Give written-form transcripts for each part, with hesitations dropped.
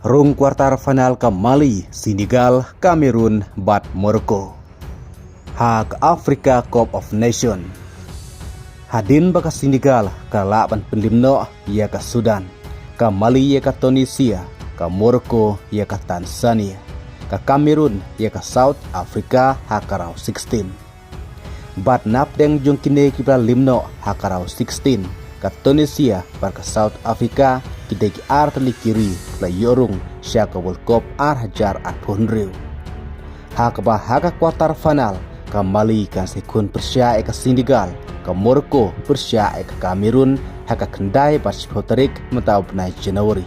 Rung kuartar final ke Mali, Senegal, Kamerun, bat Morocco. Ha ke Africa Cup of Nation. Hadin baka Senegal ke laban penlimno ya ke Sudan, ke Mali ya ke Tunisia, ke Morocco ya ke Tanzania, ke Kamerun ya ke South Africa ha ke round 16. Bat napdeng jung kine kibra limno ha ke round 16 ke Tunisia bar ke South Africa kideki ar tali kiri la yorung sya ke World Cup ar hajar ar punriu. Ha ke bahaga kuartar final ke Mali kan sekun persya ke Senegal, ke Morocco persya ke Kamerun ha ke kendai bat sipoterik mentau benai Januari.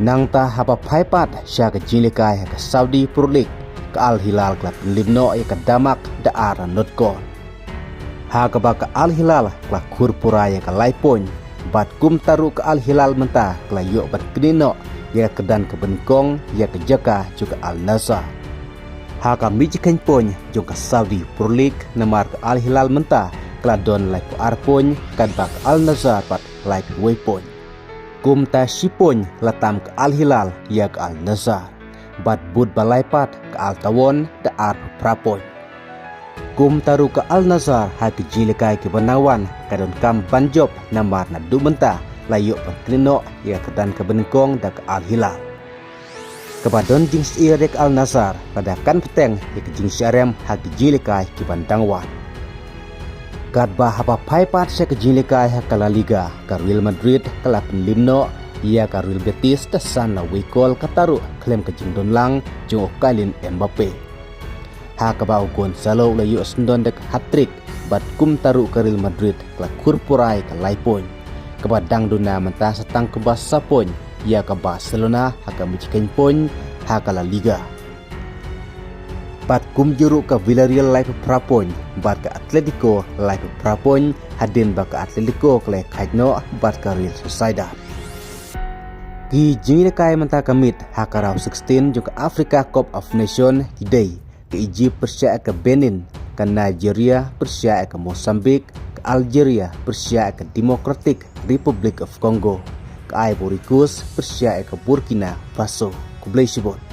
Nang ta haba paipat sya ke jilikai ke Saudi Pro League ke Al Hilal klub limno ke Damak da ar not gol. Ha ke baka Al Hilal klub kurpura ke Laipon bat kum taru ke Al Hilal mentah ke layok bat kenino ya ke dan ke Bengkong ya ke Jaka juga Al Nassr. Ha ke mijikan pon juga Saudi Pro League namar ke Al Hilal mentah ke don lai po arpon kan bak Al Nassr bat lai waypon. Kum ta sipon latam ke Al Hilal ya ke Al Nassr bat bud balai pat ke Al Tawon da ar prapon. Kum taru ke Al Nassr ha ke jilikai ke Benawan kadon kam banjob namar na du mentah layuk pentrino ya ke dan ke Bengkong da ke Al Hilal. Kebadon jings irek Al Nassr pada kan peteng ya ke jings syarem ha ke jilikai ke Bandangwan. Kadba haba paipat sya ke jilikai ha ke La Liga ke Real Madrid ke la penlimno ya ke Real Betis da san na wikol kataru klem ke jingdon lang jung Kylian Mbappe. Ha ke bau Gonzalo layuk sendon dek hat-trick bat kum taru ke Real Madrid ke kurpurai ke Laipon. Kebadang duna mentah setang ke Sapon ya ke Barcelona ha ke mejikan pon ha ke La Liga. Bat kum juru ke Villarreal lai prapon bat ke Atletico lai prapon hadin ba ke Atletico ke kaitno bat ke Real Sociedad. Ki jingir kai mentah kamit ha ke round 16 juga Africa Cup of Nation kidai ke Egypt persya ke Benin, ke Nigeria persya ke Mozambik, ke Algeria persya ke Democratic Republic of Congo, ke Ivory Coast persya ke Burkina Faso. Kublai sibot.